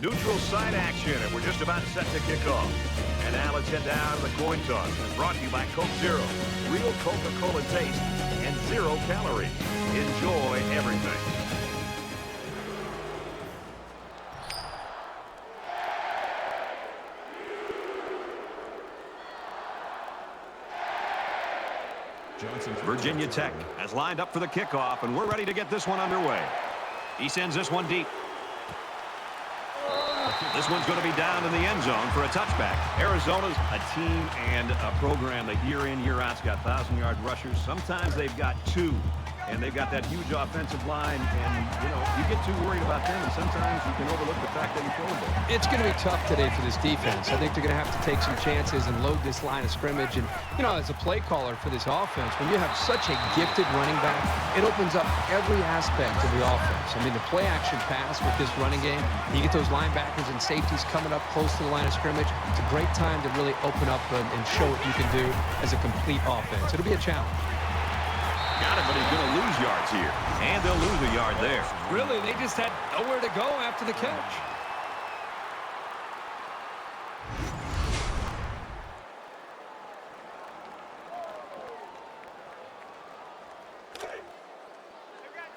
Neutral side action, and we're just about set to kick off. And now let's head down to the coin toss. Brought to you by Coke Zero. Real Coca-Cola taste and 0 calories. Enjoy everything. Virginia Tech has lined up for the kickoff, and we're ready to get this one underway. He sends this one deep. This one's going to be down in the end zone for a touchback. Arizona's a team and a program that year in, year out's got 1,000-yard rushers. Sometimes they've got 2, and they've got that huge offensive line. And, you know, you get too worried about them, and sometimes you can overlook the fact that you throw the ball. It's going to be tough today for this defense. I think they're going to have to take some chances and load this line of scrimmage. And, you know, as a play caller for this offense, when you have such a gifted running back, it opens up every aspect of the offense. I mean, the play-action pass with this running game, you get those linebackers and safeties coming up close to the line of scrimmage. It's a great time to really open up and show what you can do as a complete offense. It'll be a challenge. Got it, but he's going to lose yards here. And they'll lose a yard there. Really, they just had nowhere to go after the catch.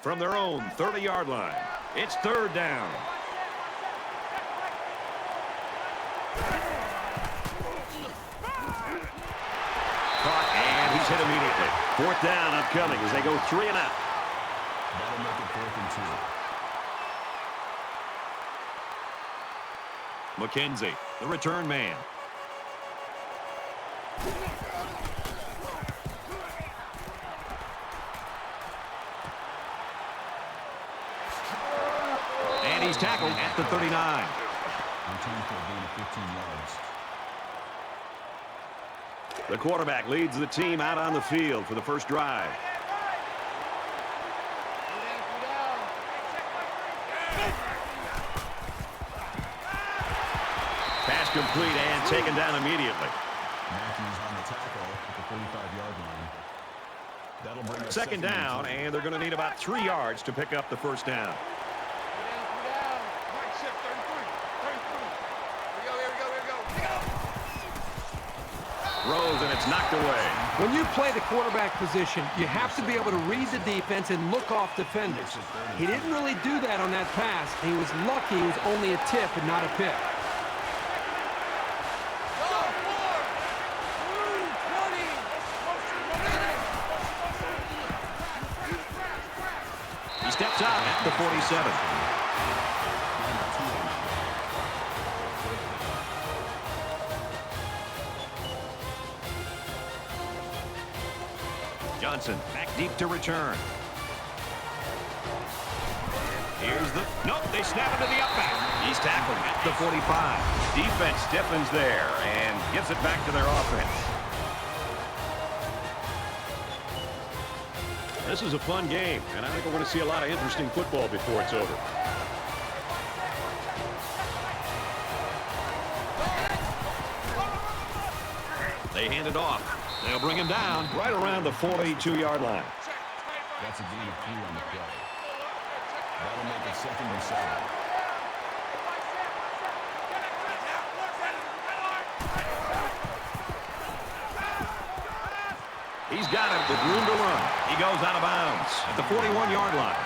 From their own 30-yard line, it's 3rd down. Caught, and he's hit immediately. 4th down upcoming as they go 3 and out. That'll make it 4th and 2. McKenzie, the return man. And he's tackled at the 39. Return for a gain of 15 yards. The quarterback leads the team out on the field for the first drive. Pass complete and taken down immediately. Matthews on the tackle at the 45-yard line. That'll bring us 2nd down, and they're going to need about 3 yards to pick up the 1st down. Throws, and it's knocked away. When you play the quarterback position, you have to be able to read the defense and look off defenders. He didn't really do that on that pass. He was lucky it was only a tip and not a pick. He steps out at the 47. Johnson back deep to return. Here's the... Nope, they snap it to the upback. He's tackled at the 45. Defense stiffens there and gives it back to their offense. This is a fun game, and I think we're going to see a lot of interesting football before it's over. They hand it off. They'll bring him down right around the 42-yard line. That's a gain of 3 on the play. That'll make it 2nd and 7. He's got it with room to run. He goes out of bounds at the 41-yard line.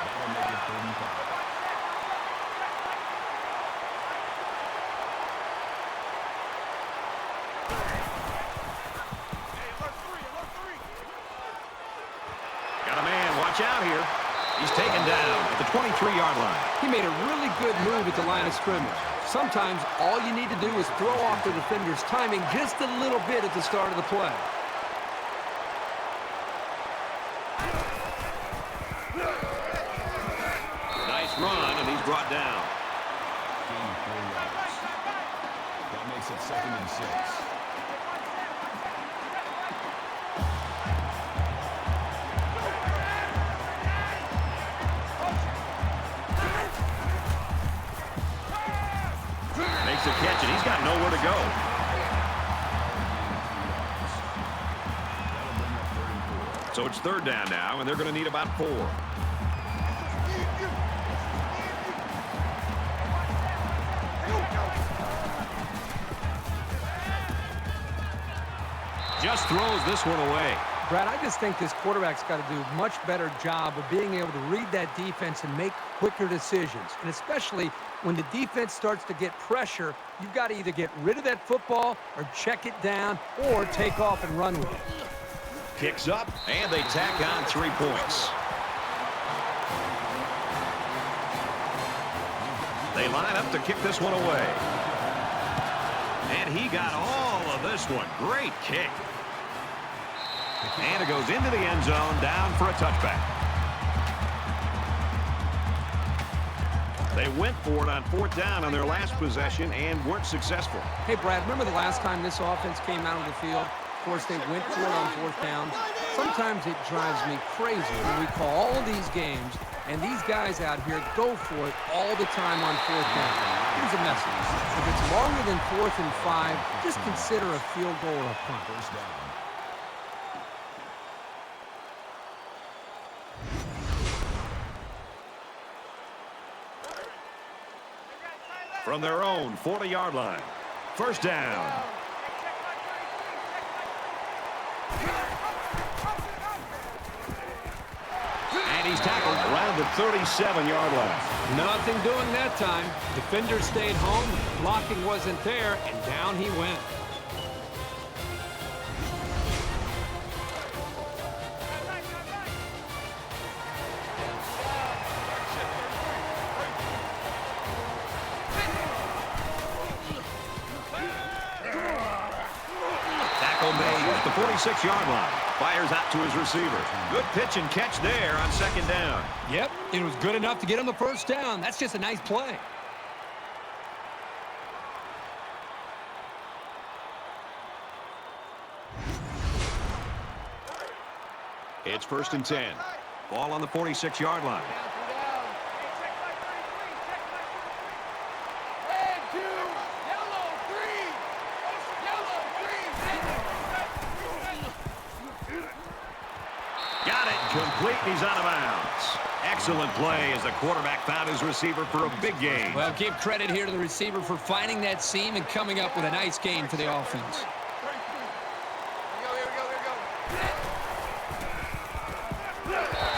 That'll make it 35. Watch out here. He's taken down at the 23-yard line. He made a really good move at the line of scrimmage. Sometimes all you need to do is throw off the defender's timing just a little bit at the start of the play. Nice run, and he's brought down. Gain of 4 yards. That makes it 2nd and 6. Makes a catch, and he's got nowhere to go. So it's 3rd down now, and they're going to need about 4. just throws this one away. Brad, I just think this quarterback's got to do a much better job of being able to read that defense and make quicker decisions. And especially when the defense starts to get pressure, you've got to either get rid of that football or check it down or take off and run with it. Kicks up, and they tack on 3 points. They line up to kick this one away. And he got all of this one. Great kick. And it goes into the end zone, down for a touchback. They went for it on 4th down on their last possession and weren't successful. Hey, Brad, remember the last time this offense came out of the field? Of course, they went for it on 4th down. Sometimes it drives me crazy when we call all of these games, and these guys out here go for it all the time on 4th down. Here's a message. If it's longer than 4th and 5, just consider a field goal or a punt. First down. From their own 40-yard line. First down. And he's tackled around the 37-yard line. Nothing doing that time. Defender stayed home, blocking wasn't there, and down he went. Tackle made at the 46-yard line. Fires out to his receiver. Good pitch and catch there on 2nd down. Yep, it was good enough to get him the first down. That's just a nice play. It's 1st and 10. Ball on the 46-yard line. Got it. Complete, and he's out of bounds. Excellent play as the quarterback found his receiver for a big gain. Well, give credit here to the receiver for finding that seam and coming up with a nice gain for the offense.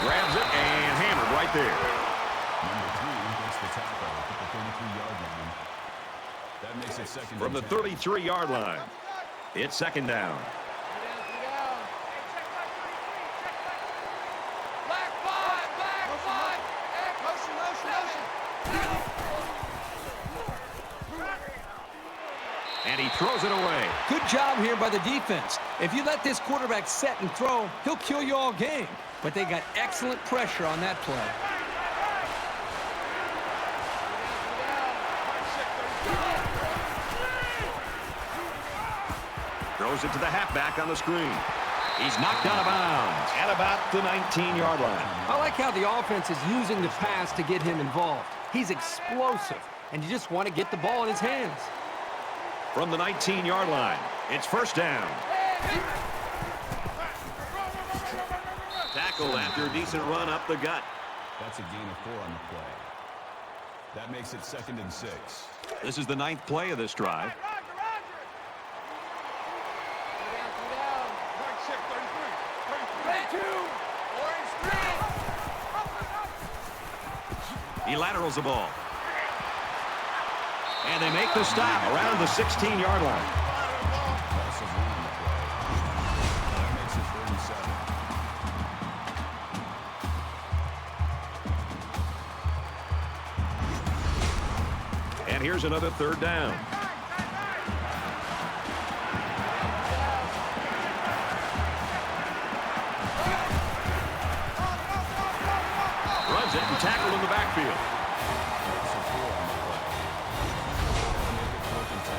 Grabs it and hammered right there. Number 3 gets the tackle at the 33-yard line. That makes it 2nd From the 33-yard line, it's 2nd down. And he throws it away. Good job here by the defense. If you let this quarterback set and throw, he'll kill you all game. But they got excellent pressure on that play. Throws it to the halfback on the screen. He's knocked out of bounds at about the 19-yard line. I like how the offense is using the pass to get him involved. He's explosive, and you just want to get the ball in his hands. From the 19-yard line, it's 1st down. Tackled after a decent run up the gut. That's a gain of 4 on the play. That makes it 2nd and 6. This is the 9th play of this drive. He laterals the ball. And they make the stop around the 16-yard line. Loss of 1 on the play. That makes it 37. And here's another 3rd down. Runs it and tackled in the backfield. Loss of 4 on the play. That'll make it 4th and 10.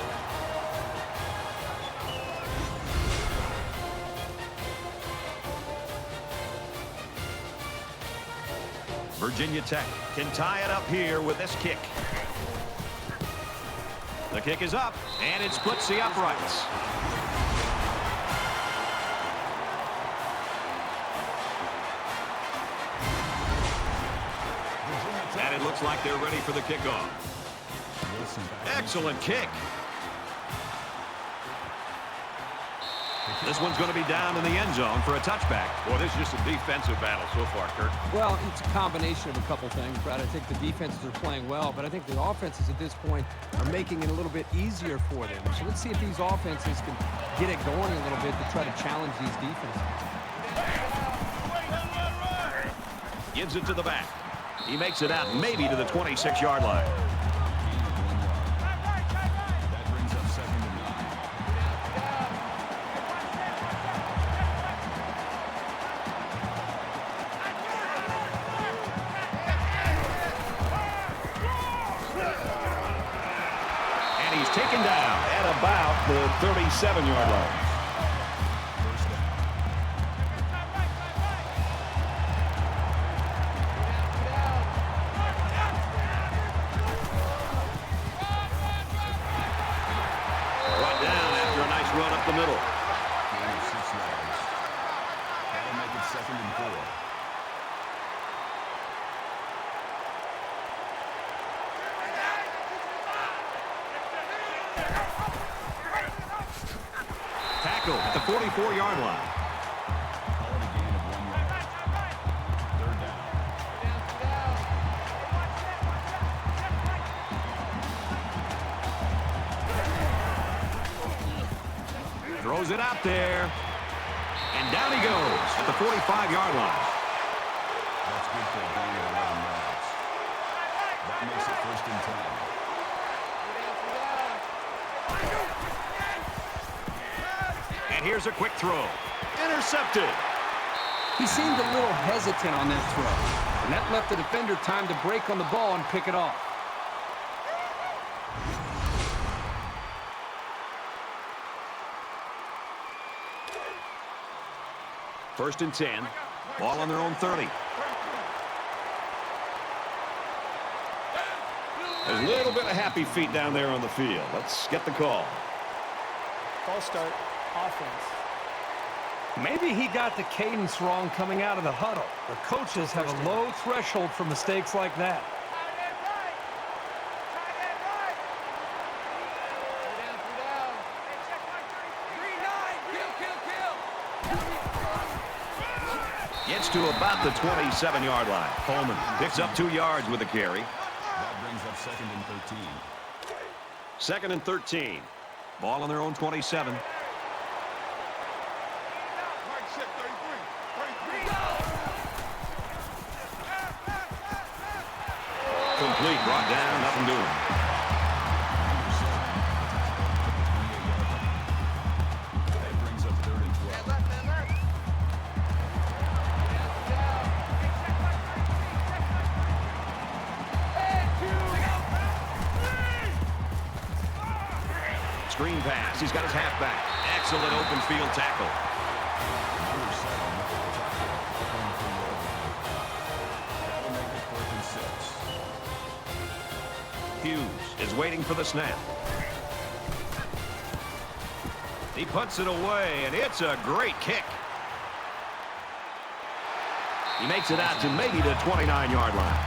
Virginia Tech can tie it up here with this kick. The kick is up, and it splits the uprights. And it looks like they're ready for the kickoff. Excellent kick. This one's going to be down in the end zone for a touchback. Boy, this is just a defensive battle so far, Kirk. Well, it's a combination of a couple things, Brad. I think the defenses are playing well, but I think the offenses at this point are making it a little bit easier for them. So let's see if these offenses can get it going a little bit to try to challenge these defenses. Gives it to the back. He makes it out maybe to the 26-yard line. That brings up 2nd and 9. And he's taken down at about the 37-yard line. First down. Brought down after a nice run up the middle. Gain of 6 yards. That'll make it 2nd and 4. Tackle at the 44-yard line. Call it a gain of 1 yard. 3rd down. Throws it out there. And down he goes at the 45-yard line. That's good for a gain of 11 yards. That makes it 1st and 10. And here's a quick throw. Intercepted. He seemed a little hesitant on that throw, and that left the defender time to break on the ball and pick it off. First and 10. Ball on their own 30. There's a little bit of happy feet down there on the field. Let's get the call. False start, offense. Maybe he got the cadence wrong coming out of the huddle. The coaches have a low threshold for mistakes like that. Gets to about the 27-yard line. Coleman picks up 2 yards with the carry. That brings up 2nd and 13. 2nd and 13. Ball on their own 27. Complete, brought down, nothing doing. That brings up 3rd and 12. Screen pass. He's got his halfback. Excellent open field tackle. Number 7 with the tackle. Going for the yard line. That'll make it 4th and 6. Hughes is waiting for the snap. He puts it away, and it's a great kick. He makes it out to maybe the 29-yard line.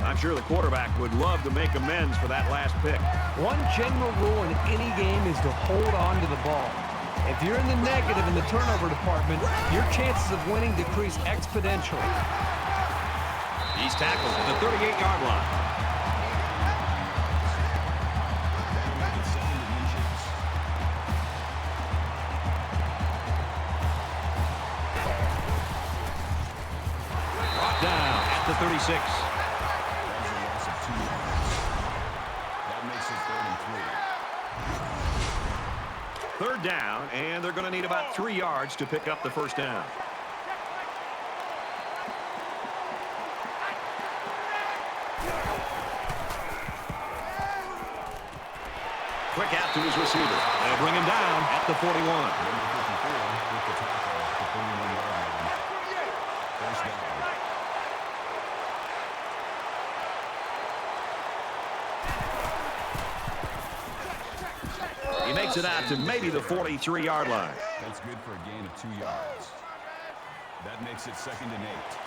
I'm sure the quarterback would love to make amends for that last pick. One general rule in any game is to hold on to the ball. If you're in the negative in the turnover department, your chances of winning decrease exponentially. He's tackled at the 38-yard line. That'll make it 2nd and inches. Brought down at the 36. That is a loss of 2 yards. That makes it 3rd and 3. Third down, and they're going to need about 3 yards to pick up the first down. Quick out to his receiver. They'll bring him down at the 41. Number 54 with the tackle at the 41-yard line. First down. He makes it out to maybe the 43-yard line. That's good for a gain of 2 yards. That makes it 2nd and 8.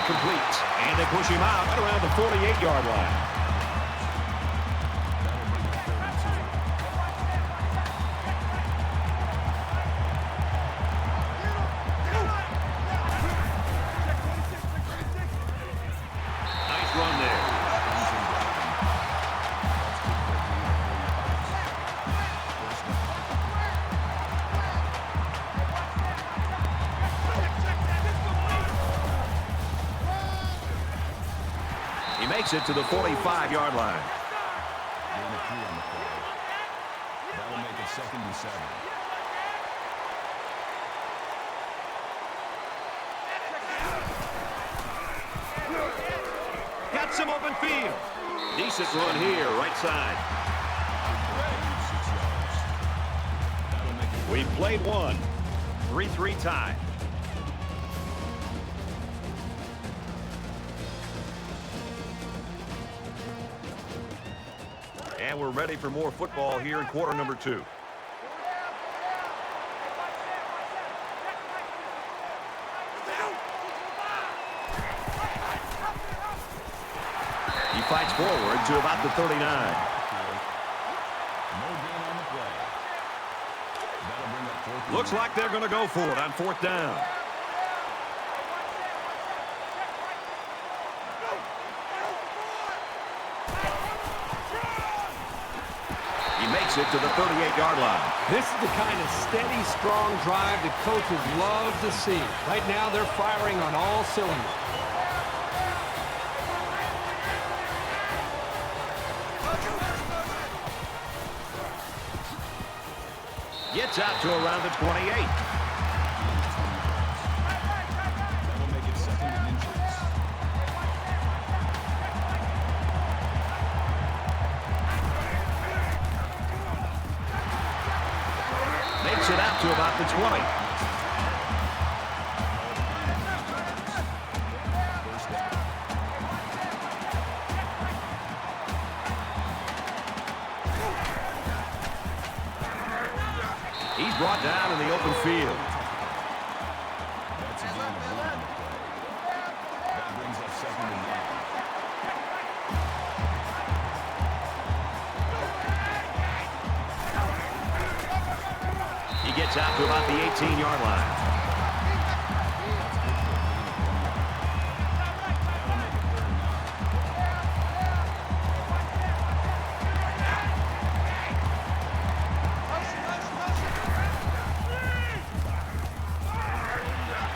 complete. And they push him out at around the 48-yard line. Nice run there. He makes it to the 45-yard line. Gain of 3 on the play. That'll make it 2nd and 7. Got some open field. Decent run here, right side. Gain of 6 yards. That'll make it We played one. 3-3 tie. And we're ready for more football here in quarter number 2. He fights forward to about the 39. no gain on the play. That'll bring up 4th. Looks like they're going to go for it on 4th down. He makes it to the 38-yard line. This is the kind of steady, strong drive that coaches love to see. Right now, they're firing on all cylinders. Gets out to around the 28. That'll make it 2nd and inches. Makes it out to about the 20. 1st down. He's brought down in the open field. That's a gain of 1 on the play. That brings up 2nd and 9. He gets out to about the 18-yard line.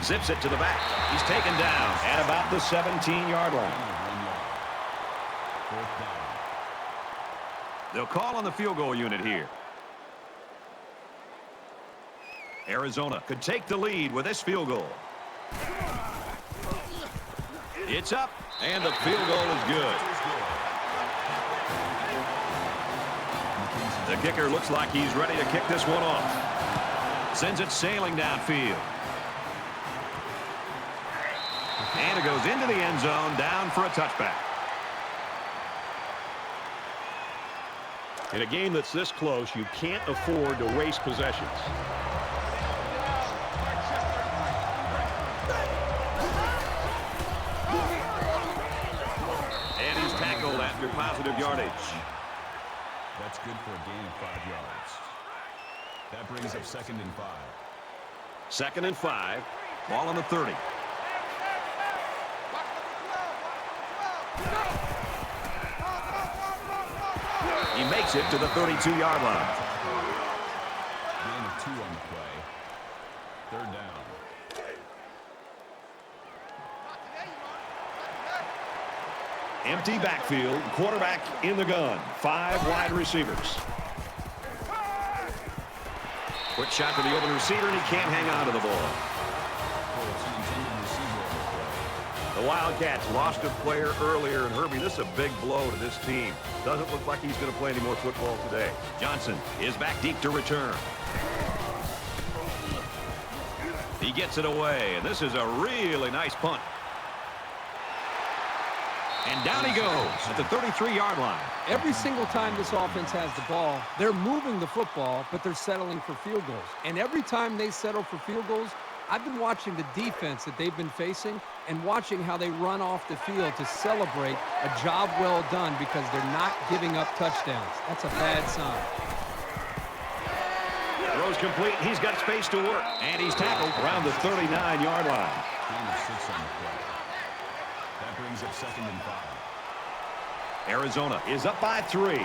Zips it to the back. He's taken down at about the 17-yard line. 4th down. They'll call on the field goal unit here. Arizona could take the lead with this field goal. It's up, and the field goal is good. The kicker looks like he's ready to kick this one off. Sends it sailing downfield. And it goes into the end zone, down for a touchback. In a game that's this close, you can't afford to waste possessions. And he's tackled after positive yardage. That's good for a gain of 5 yards. That brings up 2nd and 5. 2nd and 5. Ball on the 30. He makes it to the 32-yard line. Gain of 2 on the play. 3rd down. Empty backfield, quarterback in the gun. 5 wide receivers. Quick shot to the open receiver, and he can't hang on to the ball. The Wildcats lost a player earlier, and Herbie, this is a big blow to this team. Doesn't look like he's going to play any more football today. Johnson is back deep to return. He gets it away, and this is a really nice punt. And down he goes at the 33-yard line. Every single time this offense has the ball, they're moving the football, but they're settling for field goals. And every time they settle for field goals, I've been watching the defense that they've been facing and watching how they run off the field to celebrate a job well done because they're not giving up touchdowns. That's a bad sign. Throws complete. He's got space to work. And he's tackled around the 39-yard line. Gain of 6 on the play. That brings up 2nd and 5. Arizona is up by 3.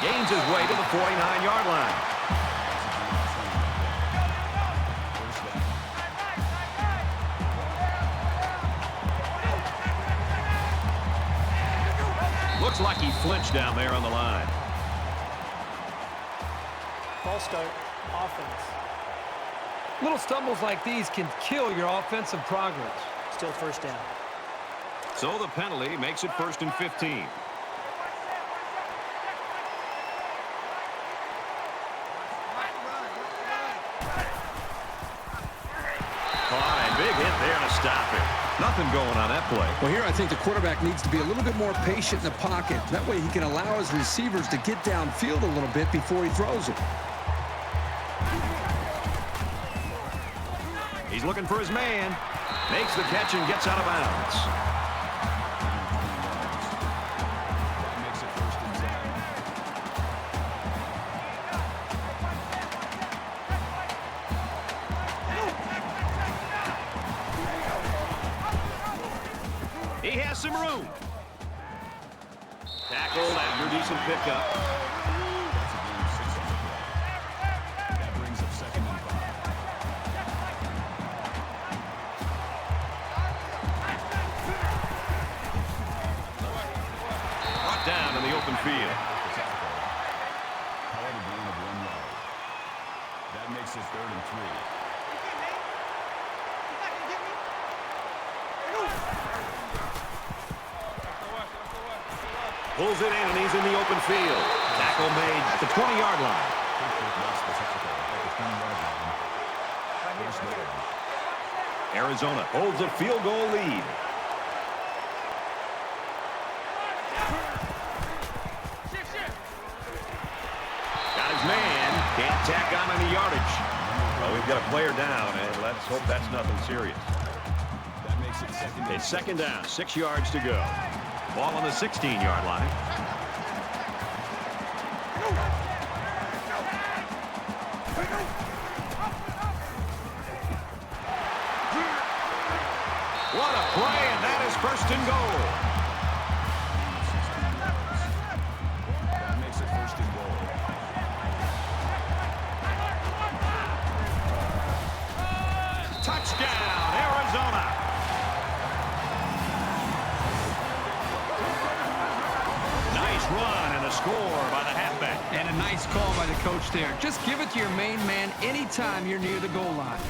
Gains his way to the 49-yard line. Looks like he flinched down there on the line. Ball start, offense. Little stumbles like these can kill your offensive progress. Still first down. So the penalty makes it 1st and 15. Caught a big hit there to stop it. Nothing going on that play. Well, here I think the quarterback needs to be a little bit more patient in the pocket. That way he can allow his receivers to get downfield a little bit before he throws it. He's looking for his man. Makes the catch and gets out of bounds. That makes it 1st and 7. He has some room. Tackled after a decent pickup. That's a gain of 6 on the play. That brings up 2nd and 5. Brought down in the open field. Call it a gain of 1 yard. That makes it 3rd and 3. Pulls it in, and he's in the open field. Tackle made at the 20-yard line. That's the tackle at the 20-yard line. First down. Arizona holds a field goal lead. Got his man. Can't tack on any yardage. Well, we've got a player down, and let's hope that's nothing serious. That makes it 2nd and It's 2nd down, 6 yards to go. Ball on the 16-yard line. What a play, and that is 1st and goal. That makes it 1st and goal. Touchdown, Arizona. Nice run and a score by the halfback. And a nice call by the coach there. Just give it to your main man anytime you're near the goal line.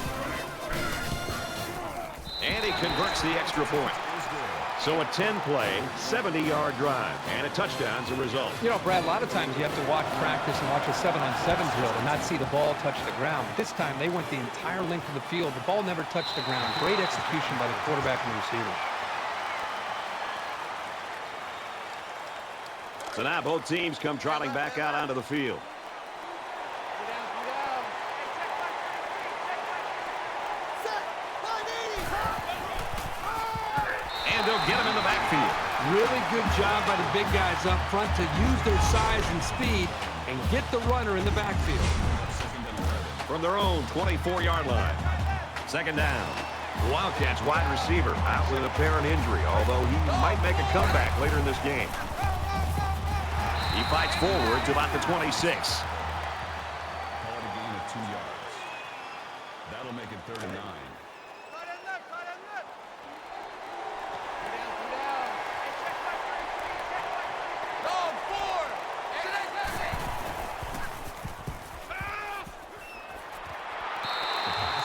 And he converts the extra point. So a 10-play, 70-yard drive, and a touchdown's a result. You know, Brad, a lot of times you have to watch practice and watch a 7-on-7 drill and not see the ball touch the ground. This time they went the entire length of the field. The ball never touched the ground. Great execution by the quarterback and the receiver. So now both teams come trotting back out onto the field. And they'll get him in the backfield. Really good job by the big guys up front to use their size and speed and get the runner in the backfield. From their own 24-yard line. 2nd down. The Wildcats wide receiver out with an apparent injury, although he might make a comeback later in this game. He fights forward to about the 26. Call it a gain of 2 yards. That'll make it 3rd and 9.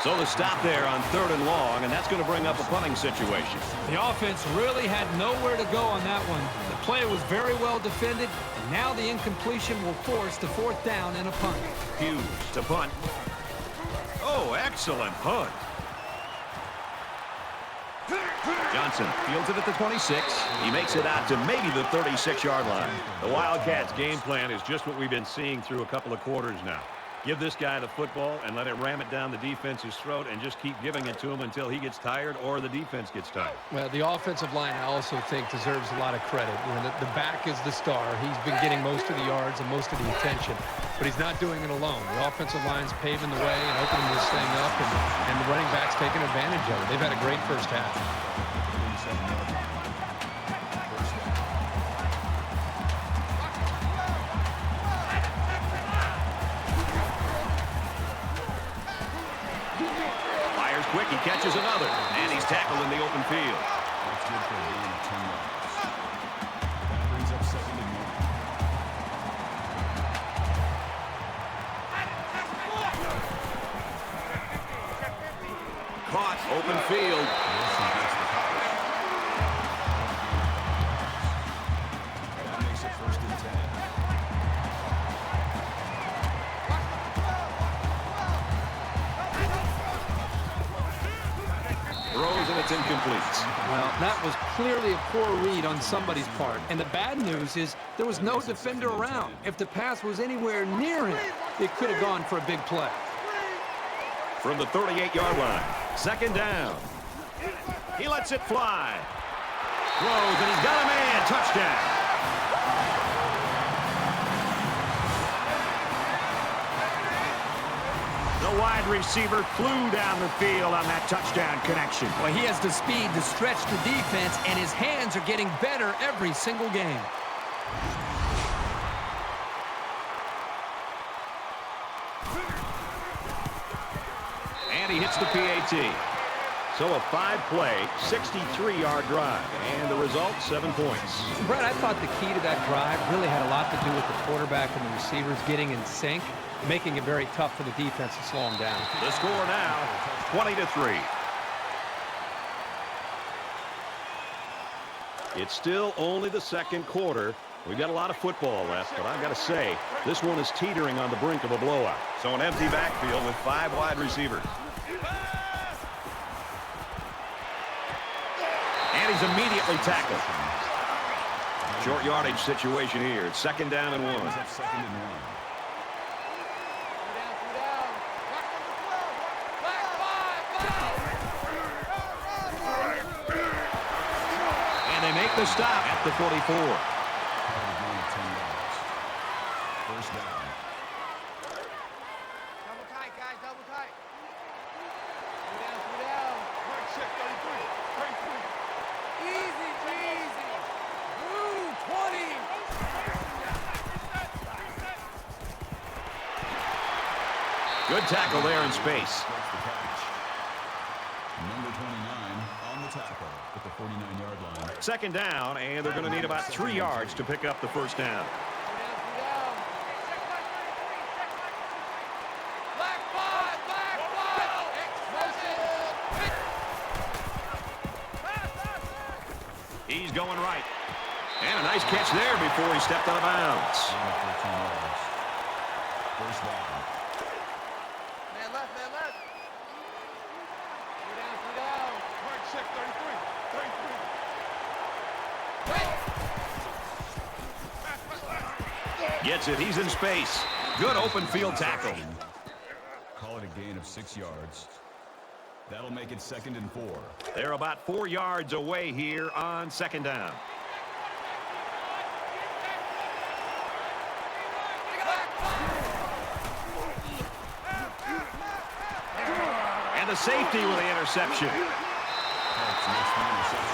So the stop there on 3rd and long, and that's going to bring up a punting situation. The offense really had nowhere to go on that one. The play was very well defended, and now the incompletion will force the 4th down and a punt. Hughes to punt. Oh, excellent punt. Johnson fields it at the 26. He makes it out to maybe the 36-yard line. The Wildcats' game plan is just what we've been seeing through a couple of quarters now. Give this guy the football and let it ram it down the defense's throat and just keep giving it to him until he gets tired or the defense gets tired. Well, the offensive line, I also think, deserves a lot of credit. You know, the back is the star. He's been getting most of the yards and most of the attention, but he's not doing it alone. The offensive line's paving the way and opening this thing up, and the running back's taking advantage of it. They've had a great first half. Quick, he catches another, and he's tackled in the open field. That's good for a gain of 10 yards. That brings up 2nd and 1. Caught, open field. Wilson gets the catch. That makes it 1st and 10. Throws and it's incomplete. Well, that was clearly a poor read on somebody's part. And the bad news is there was no defender around. If the pass was anywhere near him, it could have gone for a big play. From the 38-yard line, 2nd down. He lets it fly. Throws, and he's got a man. Touchdown. The wide receiver flew down the field on that touchdown connection. Well, he has the speed to stretch the defense, and his hands are getting better every single game. And he hits the PAT. So a 5-play, 63-yard drive. And the result, 7 points. Brett, I thought the key to that drive really had a lot to do with the quarterback and the receivers getting in sync, making it very tough for the defense to slow him down. The score now, 20-3. It's still only the 2nd quarter. We've got a lot of football left, but I've got to say, this one is teetering on the brink of a blowout. So an empty backfield with 5 wide receivers. And he's immediately tackled. Short yardage situation here. It's 2nd down and 1. Brings up 2nd and 1. Make the stop at the 44. Part of a gain of 10 yards. 1st down. Double tight, guys, double tight. Two down. Mark check, 33. Easy, easy. Blue, 20. Good tackle there in space. That's the catch. Number 29 on the tackle at the 49-yard line. 2nd down, and they're going to need about 3 yards to pick up the 1st down. Two down. Black 5, black 5. He's going right. And a nice catch there before he stepped out of bounds. Gain of 13 yards. 1st down. Man left, man left. Two down. Mark check, 33. 33. Gets it. He's in space. Good open field tackle. Call it a gain of 6 yards. That'll make it 2nd and 4. They're about 4 yards away here on 2nd down. And the safety with the interception. That's next interception.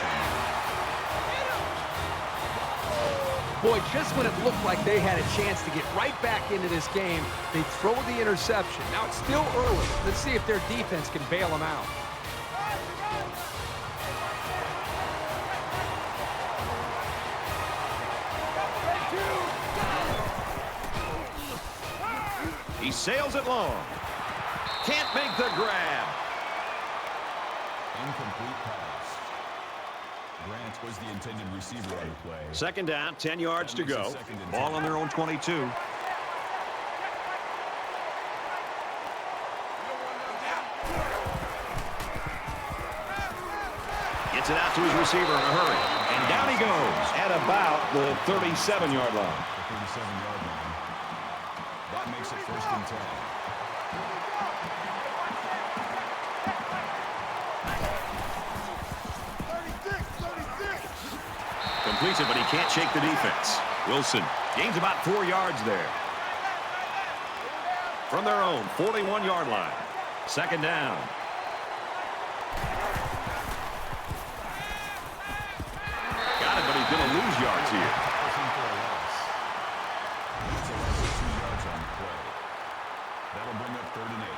Boy, just when it looked like they had a chance to get right back into this game, they throw the interception. Now it's still early. Let's see if their defense can bail them out. He sails it long. Can't make the grab. Incomplete pass. Grant was the intended receiver on the play. 2nd down, 10 yards to go. Ball on their own 22. to his receiver in a hurry. And down he goes at about the 37-yard line. The 37-yard line. That makes it 1st and 10. Completes it, but he can't shake the defense. Wilson gains about 4 yards there. From their own 41-yard line. 2nd down. Got it, but he's going to lose yards here. It's a loss of 2 yards on the play. That'll bring up 3rd and 8.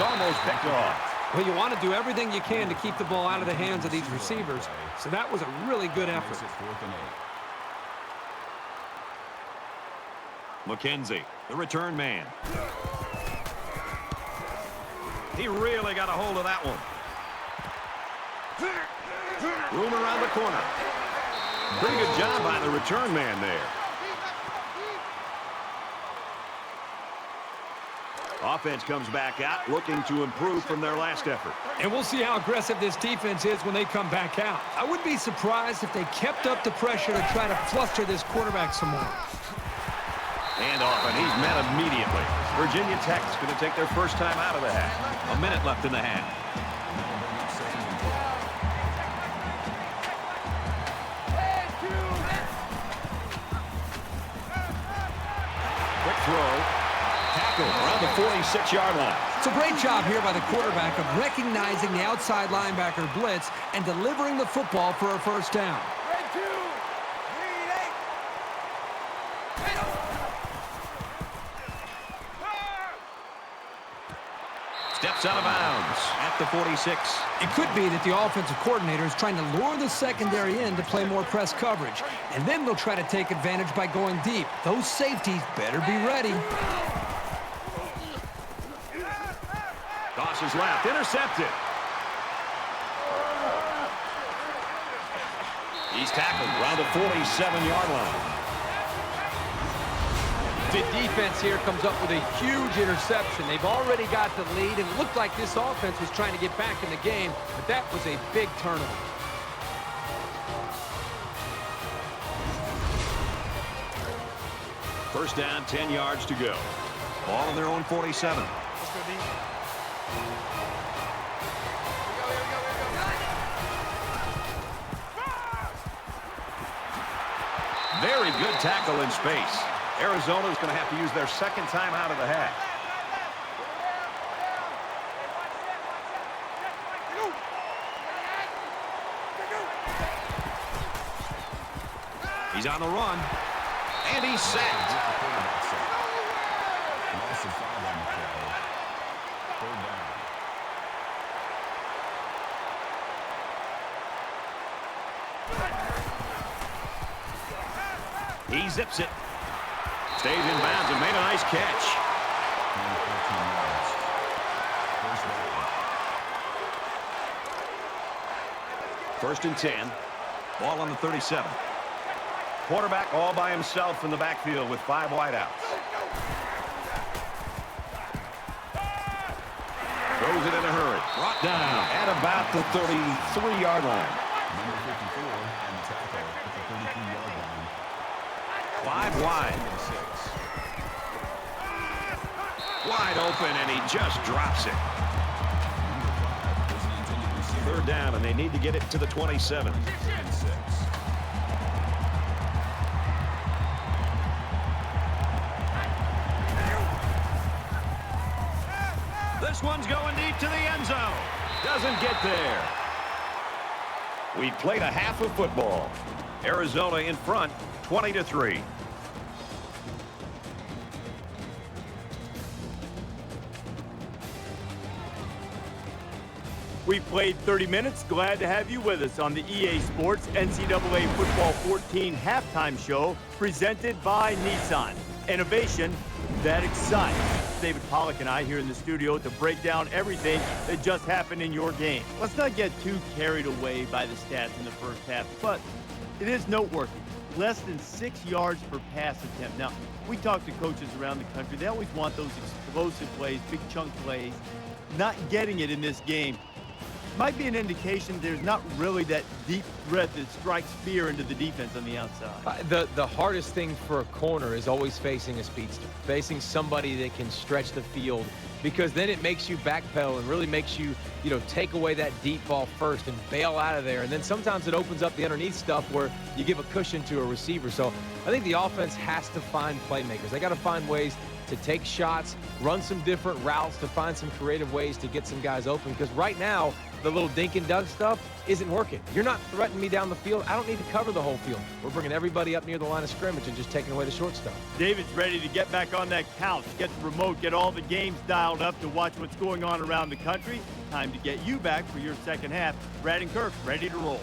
Almost picked off. Well, you want to do everything you can to keep the ball out of the hands of these receivers, so that was a really good effort. Makes it 4th and 8. McKenzie, the return man. He really got a hold of that one. Room around the corner. Pretty good job by the return man there. Offense comes back out, looking to improve from their last effort. And we'll see how aggressive this defense is when they come back out. I wouldn't be surprised if they kept up the pressure to try to fluster this quarterback some more. And off, and he's met immediately. Virginia Tech's going to take their first time out of the half. A minute left in the half. Quick throw. Around the 46-yard line. It's a great job here by the quarterback of recognizing the outside linebacker blitz and delivering the football for a first down. Steps out of bounds at the 46. It could be that the offensive coordinator is trying to lure the secondary in to play more press coverage, and then they'll try to take advantage by going deep. Those safeties better be ready. Tosses left, intercepted. He's tackled around the 47-yard line. The defense here comes up with a huge interception. They've already got the lead, and it looked like this offense was trying to get back in the game, but that was a big turnover. First down, 10 yards to go. Ball on their own 47. Very good tackle in space. Arizona's going to have to use their 2nd time out of the half. He's on the run, and he's sacked. Loss of 5 on the play. 3rd down. He zips it. Stays in bounds and made a nice catch. 14 yards. First down. 1st and 10. Ball on the 37. Quarterback all by himself in the backfield with 5 wideouts. Throws it in a hurry. Brought down at about the 33-yard line. Number 54 and tackle at the 33-yard line. 5 wide. 6. Wide open, and he just drops it. Number 5 is the intended receiver. 3rd down, and they need to get it to the 27. 3rd and 6. This one's going deep to the end zone. Doesn't get there. We played a half of football. Arizona in front, 20-3. We played 30 minutes. Glad to have you with us on the EA Sports NCAA Football 14 halftime show presented by Nissan. Innovation that excites. David Pollock and I here in the studio to break down everything that just happened in your game. Let's not get too carried away by the stats in the first half, but it is noteworthy. Less than 6 yards per pass attempt. Now, we talk to coaches around the country. They always want those explosive plays, big chunk plays. Not getting it in this game might be an indication there's not really that deep threat that strikes fear into the defense on the outside. The hardest thing for a corner is always facing a speedster, facing somebody that can stretch the field, because then it makes you backpedal and really makes you, take away that deep ball first and bail out of there. And then sometimes it opens up the underneath stuff where you give a cushion to a receiver. So I think the offense has to find playmakers. They got to find ways to take shots, run some different routes, to find some creative ways to get some guys open, because right now the little dink and dunk stuff isn't working. You're not threatening me down the field. I don't need to cover the whole field. We're bringing everybody up near the line of scrimmage and just taking away the short stuff. David's ready to get back on that couch, get the remote, get all the games dialed up to watch what's going on around the country. Time to get you back for your second half. Brad and Kirk ready to roll.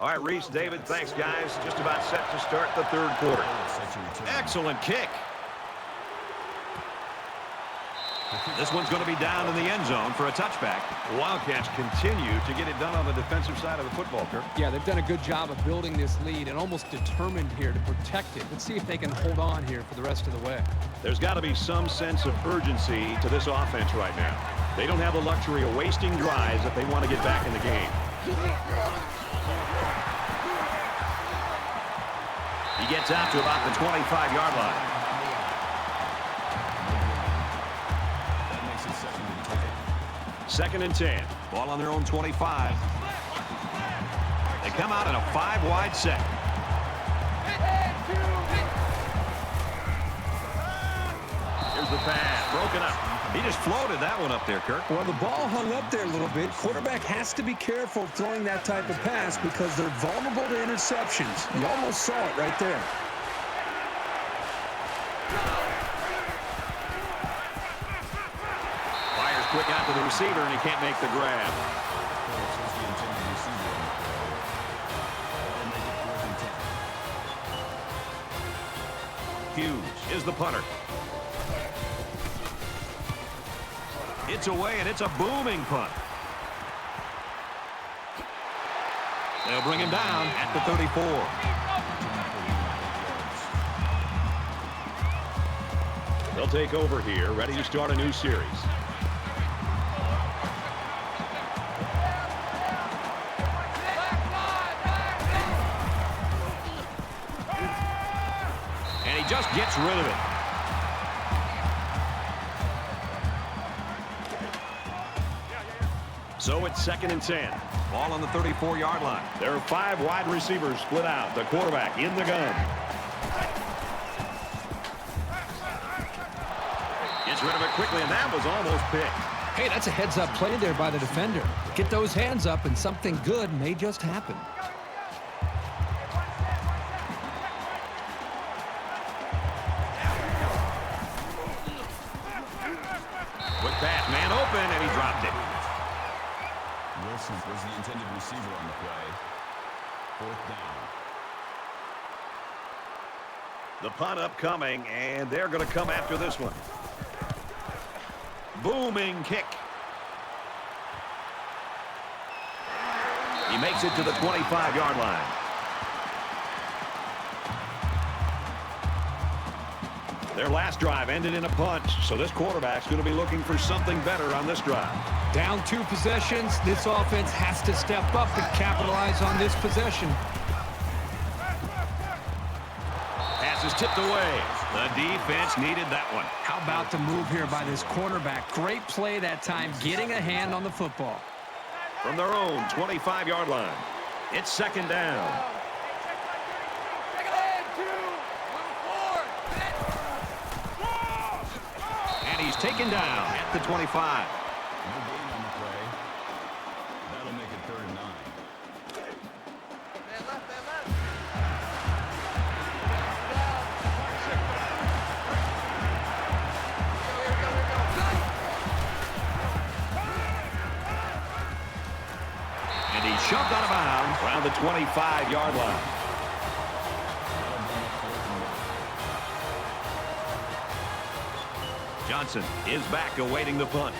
All right, Reese, David, thanks, guys. Just about set to start the third quarter. Excellent kick. This one's going to be down in the end zone for a touchback. The Wildcats continue to get it done on the defensive side of the football, Kirk. Yeah, they've done a good job of building this lead and almost determined here to protect it. Let's see if they can hold on here for the rest of the way. There's got to be some sense of urgency to this offense right now. They don't have the luxury of wasting drives if they want to get back in the game. He gets out to about the 25-yard line. Second and 10. Ball on their own 25. They come out in a 5-wide set. Here's the pass. Broken up. He just floated that one up there, Kirk. Well, the ball hung up there a little bit. Quarterback has to be careful throwing that type of pass because they're vulnerable to interceptions. You almost saw it right there. Quick out to the receiver, and he can't make the grab. Hughes is the punter. It's away, and it's a booming punt. They'll bring him down at the 34. They'll take over here, ready to start a new series. Just gets rid of it. So it's second and 10. Ball on the 34-yard line. There are 5 wide receivers split out. The quarterback in the gun. Gets rid of it quickly, and that was almost picked. Hey, that's a heads-up play there by the defender. Get those hands up, and something good may just happen. Pass, man open, and he dropped it. Wilson was the intended receiver on the play. Fourth down. The punt upcoming, and they're going to come after this one. Booming kick. He makes it to the 25-yard line. Their last drive ended in a punt, so this quarterback's going to be looking for something better on this drive. Down 2 possessions. This offense has to step up and capitalize on this possession. Pass is tipped away. The defense needed that one. How about the move here by this quarterback? Great play that time, getting a hand on the football. From their own 25-yard line, it's second down. He's taken down at the 25. No gain on the play. That'll make it 3rd and 9. Man left, man left. Here we go. And he's shoved out of bounds around the 25-yard line. Johnson is back awaiting the punt.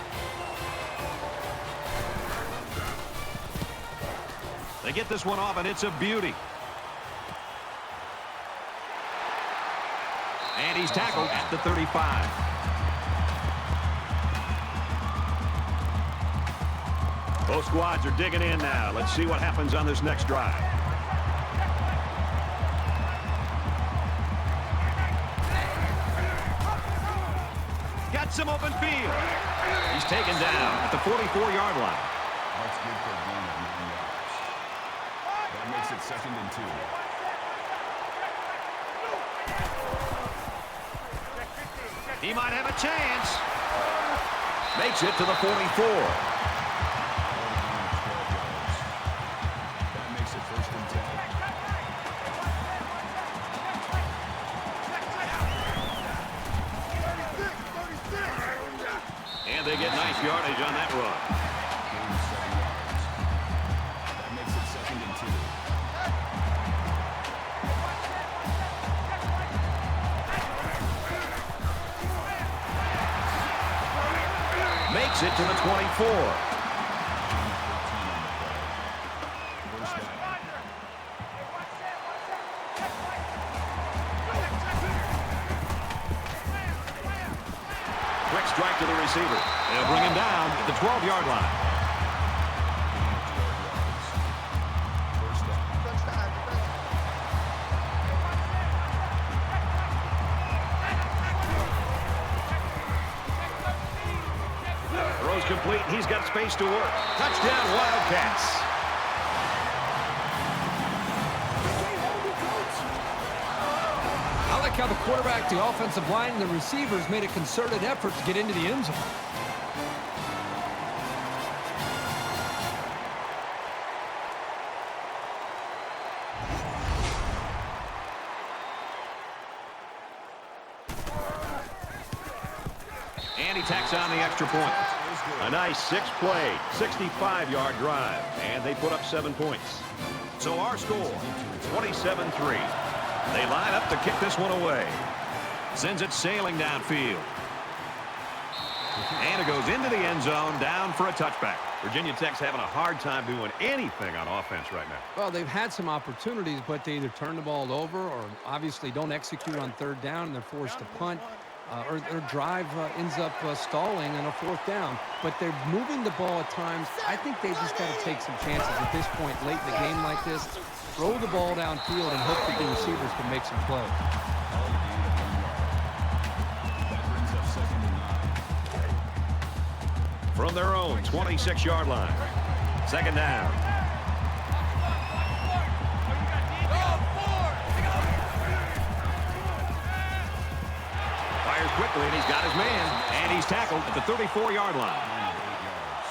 They get this one off, and it's a beauty. And he's tackled at the 35. Both squads are digging in now. Let's see what happens on this next drive. Got some open field. He's taken down at the 44-yard line. That's good for a gain of 9 yards. That makes it 2nd and 2. He might have a chance. Makes it to the 44. That makes it 1st and 10. And they get nice yardage on that run. Gain 7 yards. That makes it 2nd and 2. Makes it to the 24. First down. Quick strike to the receiver. They'll bring him down at the 12-yard line. First down. Throws complete. He's got space to work. Touchdown, Wildcats. I like how the quarterback, the offensive line, and the receivers made a concerted effort to get into the end zone. And he tacks on the extra point. A nice 6-play, 65-yard drive. And they put up 7 points. So our score, 27-3. They line up to kick this one away. Sends it sailing downfield. And it goes into the end zone, down for a touchback. Virginia Tech's having a hard time doing anything on offense right now. Well, they've had some opportunities, but they either turn the ball over or obviously don't execute on 3rd down, and they're forced to punt. Or their drive ends up stalling on a 4th down. But they're moving the ball at times. I think they just got to take some chances at this point late in the game like this. Throw the ball downfield and hope that the receivers can make some plays. That brings up 2nd and 9. From their own 26-yard line. 2nd down. Fires quickly, and he's got his man. And he's tackled at the 34-yard line. 8 yards.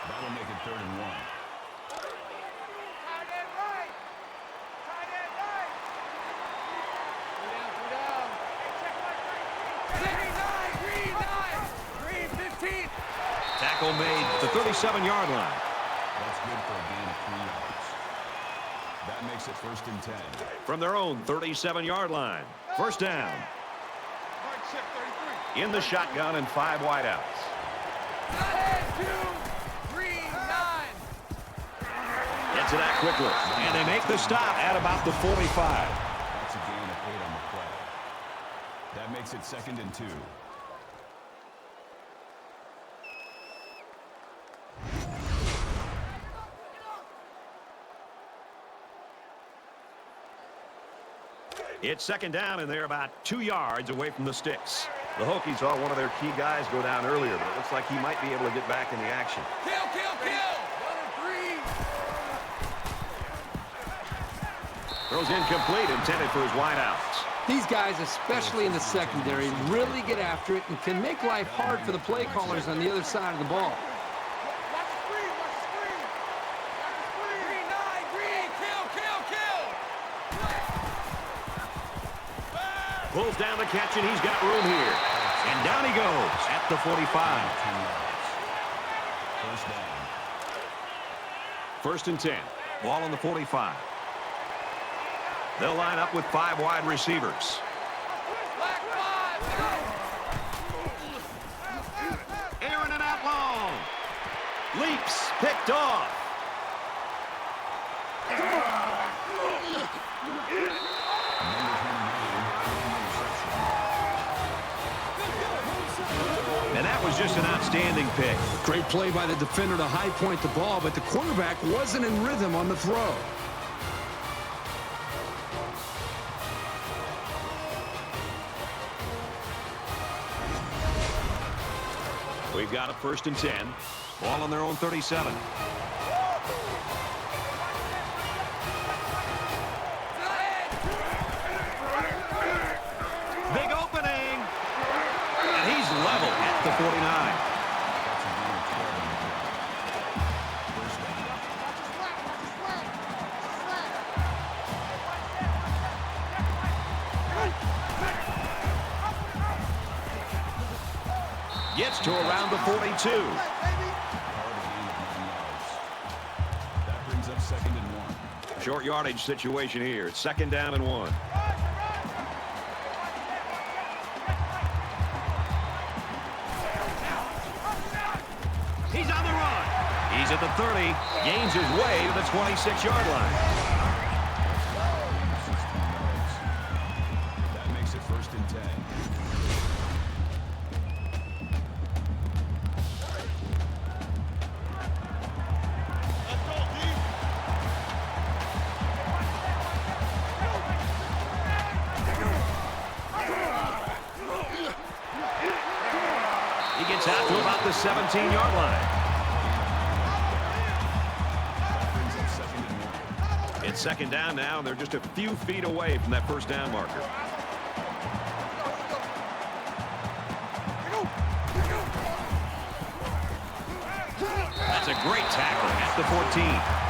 That'll make it 3rd and 1. Tackle made at the 37-yard line. That's good for a gain of 3 yards. That makes it 1st and 10. From their own 37-yard line. 1st down. In the shotgun and 5 wideouts. Gets it out quickly. And they make the stop at about the 45. That's a gain of 8 on the play. That makes it 2nd and 2. It's 2nd down, and they're about 2 yards away from the sticks. The Hokies saw one of their key guys go down earlier, but it looks like he might be able to get back in the action. Kill, kill, kill! Throws incomplete, intended for his wideouts. These guys, especially in the secondary, really get after it and can make life hard for the play callers on the other side of the ball. Pulls down the catch, and he's got room here. And down he goes at the 45. 2 yards. First down. 1st and 10. Ball on the 45. They'll line up with 5 wide receivers. Leaps, picked off. And that was just an outstanding pick. Great play by the defender to high point the ball, but the quarterback wasn't in rhythm on the throw. We've got a 1st and 10. Ball on their own 37. Big opening. And he's level at the 49. Gets to around the 42. That brings up 2nd and 1. Short yardage situation here. It's 2nd down and 1. He's on the run. He's at the 30. Gains his way to the 26-yard line. That makes it 1st and 10. He gets out to about the 17-yard line. That brings up 2nd and 1. It's 2nd down now, and they're just a few feet away from that 1st down marker. That's a great tackle at the 14.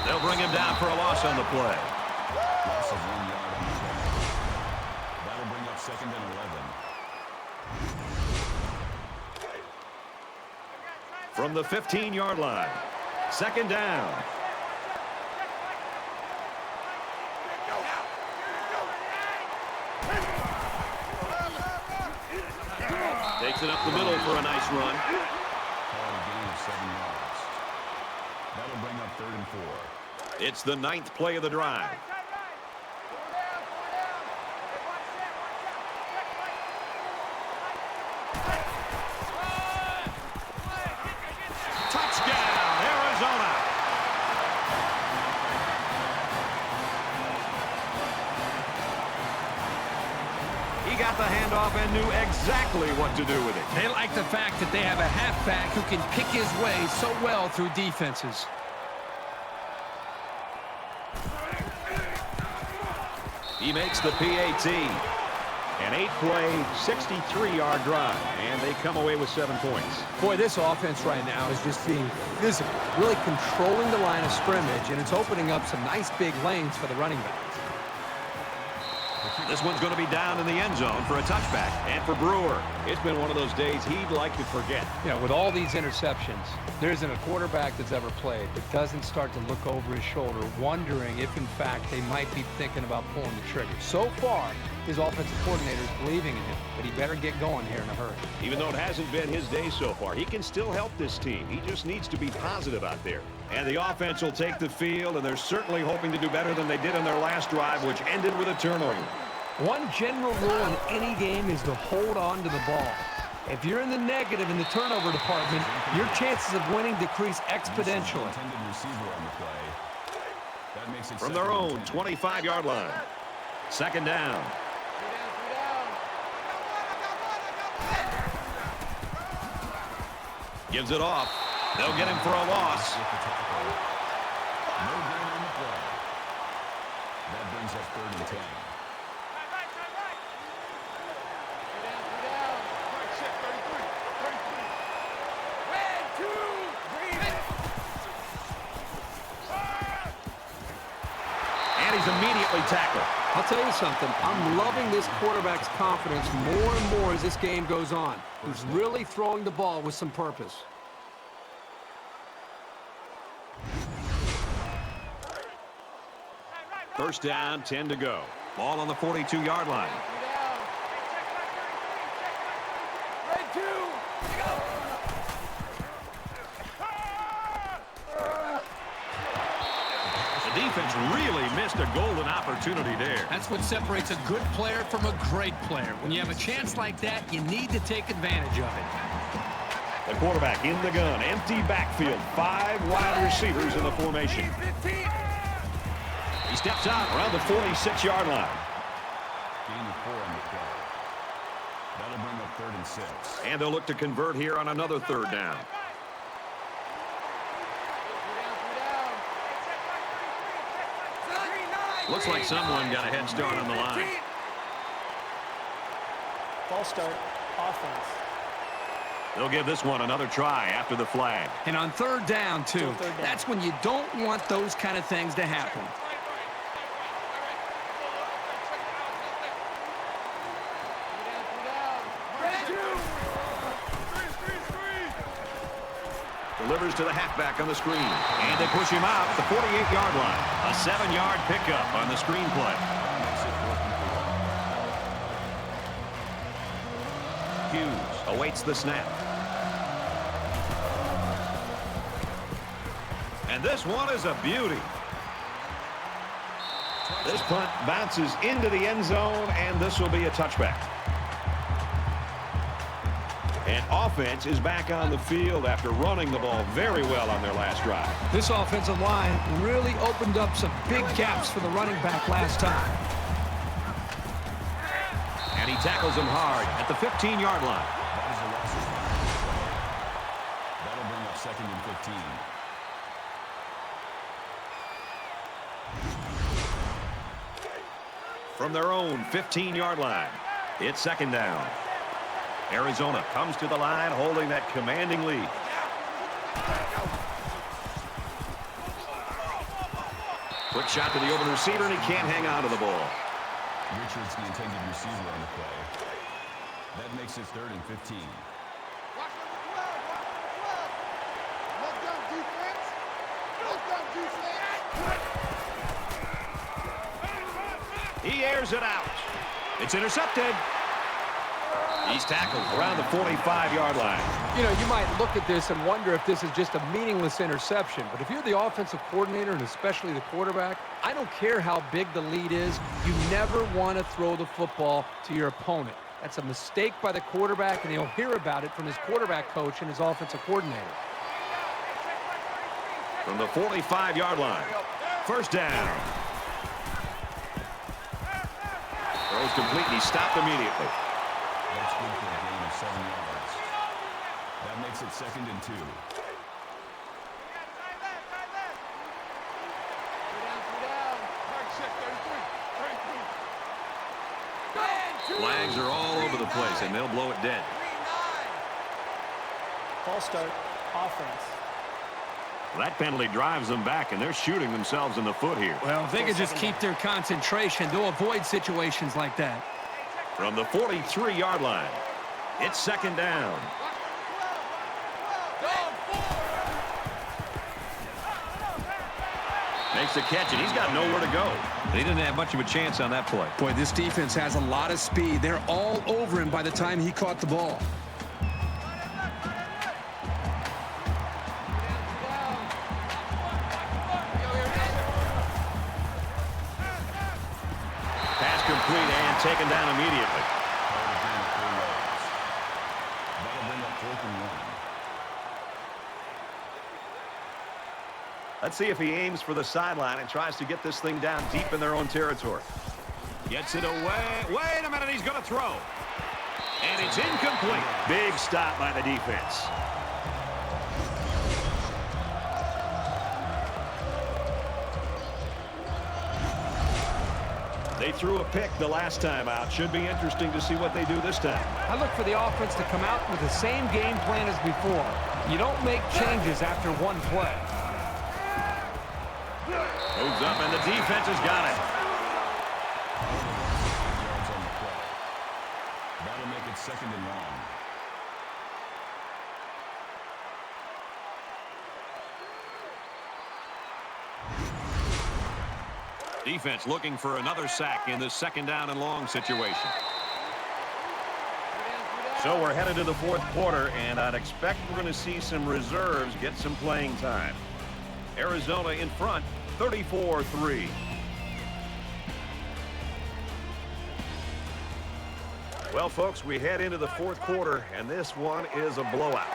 They'll bring him down for a loss on the play. Loss of 1 yard on the play. That'll bring up 2nd and 11. From the 15-yard line. 2nd down. Takes it up the middle for a nice run. Call it a gain of 7 yards. That'll bring up 3rd and 4. It's the 9th play of the drive. Touchdown, Arizona. He got the handoff and knew exactly what to do with it. They like the fact that they have a halfback who can pick his way so well through defenses. He makes the PAT. An 8-play, 63-yard drive, and they come away with 7 points. Boy, this offense right now is just being physical, really controlling the line of scrimmage, and it's opening up some nice big lanes for the running backs. This one's going to be down in the end zone for a touchback. And for Brewer, it's been one of those days he'd like to forget. You know, with all these interceptions, there isn't a quarterback that's ever played that doesn't start to look over his shoulder, wondering if, in fact, they might be thinking about pulling the trigger. So far, his offensive coordinator is believing in him, but he better get going here in a hurry. Even though it hasn't been his day so far, he can still help this team. He just needs to be positive out there. And the offense will take the field, and they're certainly hoping to do better than they did in their last drive, which ended with a turnover. One general rule in any game is to hold on to the ball. If you're in the negative in the turnover department, your chances of winning decrease exponentially. Intended receiver on the play. That makes it From their 2nd and own 10. 25-yard line. 2nd down. Gives it off. They'll get him for a loss. With the tackle. No gain on the play. That brings up 3rd and 10. And he's immediately tackled. I'll tell you something. I'm loving this quarterback's confidence more and more as this game goes on. He's really throwing the ball with some purpose. First down, 10 to go. Ball on the 42-yard line. The defense really missed a golden opportunity there. That's what separates a good player from a great player. When you have a chance like that, you need to take advantage of it. The quarterback in the gun, empty backfield, 5 wide receivers in the formation. He steps out around the 46-yard line. Gain of 4 on the play. That'll bring up 3rd and 6. And they'll look to convert here on another 3rd down. Looks like someone got a head start on the line. False start, offense. They'll give this one another try after the flag. And on 3rd down, too. Still 3rd down. That's when you don't want those kind of things to happen. Delivers to the halfback on the screen. And they push him out at the 48-yard line. A 7-yard pickup on the screen play. Hughes awaits the snap. And this one is a beauty. This punt bounces into the end zone, and this will be a touchback. And offense is back on the field after running the ball very well on their last drive. This offensive line really opened up some big gaps for the running back last time. And he tackles him hard at the 15-yard line. That is a loss of 1. That'll bring up 2nd and 15. From their own 15-yard line, it's 2nd down. Arizona comes to the line holding that commanding lead. Quick shot to the open receiver, and he can't hang on to the ball. Richards, the intended receiver on the play. That makes it 3rd and 15. Watch number 12. Watch number 12. Well done, defense. Well done, defense. He airs it out. It's intercepted. He's tackled around the 45-yard line. You know, you might look at this and wonder if this is just a meaningless interception. But if you're the offensive coordinator and especially the quarterback, I don't care how big the lead is. You never want to throw the football to your opponent. That's a mistake by the quarterback, and he'll hear about it from his quarterback coach and his offensive coordinator. From the 45-yard line, 1st down. Throws complete, and he stopped immediately. That's good for a gain of 7 yards. That makes it 2nd and 2. Flags are all over the place, and they'll blow it dead. False start, offense. That penalty drives them back, and they're shooting themselves in the foot here. Well, if they could just keep their concentration, they'll avoid situations like that. From the 43-yard line, it's 2nd down. Makes the catch, and he's got nowhere to go. He didn't have much of a chance on that play. Boy, this defense has a lot of speed. They're all over him by the time he caught the ball. Pass complete and taken down immediately. That'll bring up 4th and 1. Let's see if he aims for the sideline and tries to get this thing down deep in their own territory. Gets it away. Wait a minute, he's going to throw. And it's incomplete. Big stop by the defense. They threw a pick the last time out. Should be interesting to see what they do this time. I look for the offense to come out with the same game plan as before. You don't make changes after one play. Moves up, and the defense has got it. Yards on the play. That'll make it 2nd and long. Defense looking for another sack in this second down and long situation. So we're headed to the fourth quarter, and I'd expect we're going to see some reserves get some playing time. Arizona in front, 34-3. Well, folks, we head into the fourth quarter, and this one is a blowout.